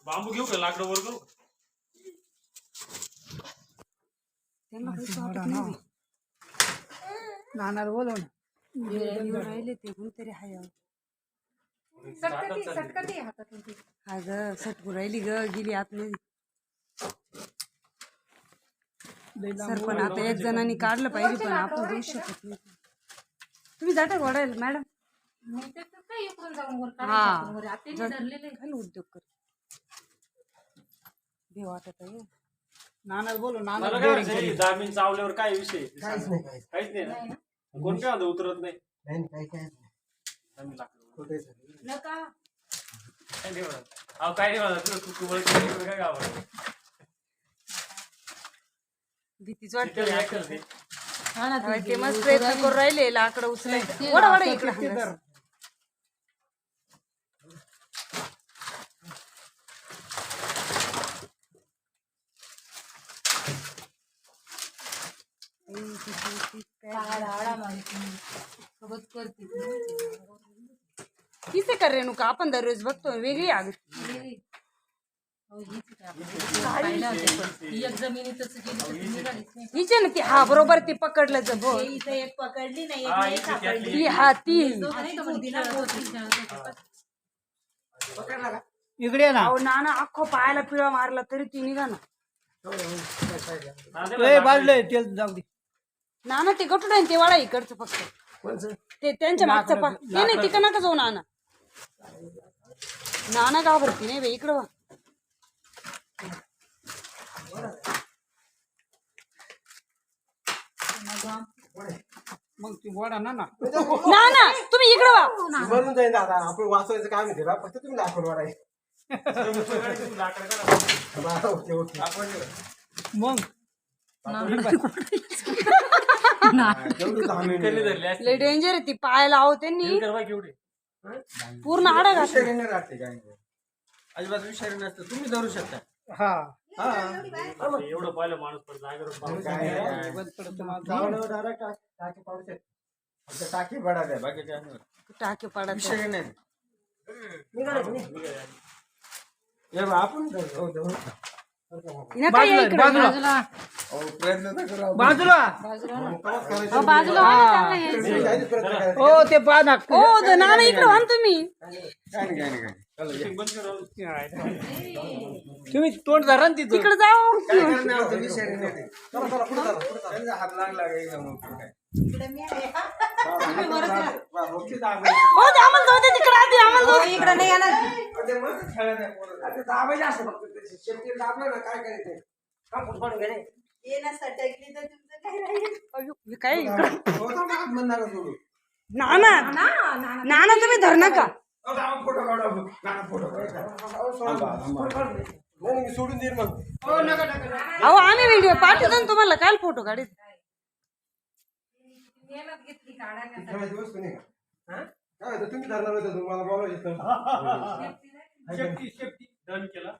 बांबू घेऊ का लाकडं वर करू नानाला बोलव ना राहिले ते कोणतरी हाय हा ग सटकू राहिली ग गेली आतमध्ये सर पण आता एक जणांनी काढलं पाहिजे पण आपण देऊ शकत नाही तुम्ही जाता ओढायला मॅडम हा उद्योग कर भेव वाटत आहे नानाला बोलव नाना दामीन चावल्यावर काय विषय काहीच नाही काहीच नाही ना कोण काय होतं उतरत नाही काही काय दामीन लाकडं कुठे काय नाही म्हणत अहो काय नाही म्हणत तू काय गावाला भीतीच वाटते करते ते मस्त प्रयत्न करून राहिले लाकडं उचलायचं वडा वडा इकडे किसे कर रेणुका आपण दररोज बघतो वेगळी आग हिचे ना ती हा बरोबर ती पकडलं जब एक पकडली नाही हा ती इकडे ना नाना अख्खो पायाला पिळा मारला तरी ती निघा ना बाजूला तेल जाऊ दे नाना ते गटूड आहे ते वाडा इकडचं फक्त ते त्यांच्या मागचं नाही तिकडं नका जाऊ नाना नाना घाबरती नाही बाई इकडं वा मग ती वडा ना नाना तुम्ही इकडं वा बनून जाईल दादा आपण वाचवायचं काम आहे बा फक्त तुम्ही लाकूड वाढाय मग लय डेंजर आहे ती पायाला आहो त्यांनी पूर्ण आडा घातला अजिबात विषारी नसतं तुम्ही धरू शकता हा एवढं पाहिलं माणूस पण टाकी पडा द्या बाकी टाके पडत विषारी नाही आपण बाजूला हो ते पाना हो नाना इकडं व्हा तुम्ही तुम्ही तोंड धरा ना तिथं तिकडे जाऊ हात लागला आम्हाला जाऊ दे तिकडे आधी आम्हाला जाऊ दे इकडे नाही येणार काय नाना नाना तुम्ही धर नका सोडून देईल मग अहो आम्ही व्हिडिओ पाठवतो ना तुम्हाला काल फोटो काढेल तुम्ही धरणार होता तुम्हाला बोलायचं डन केला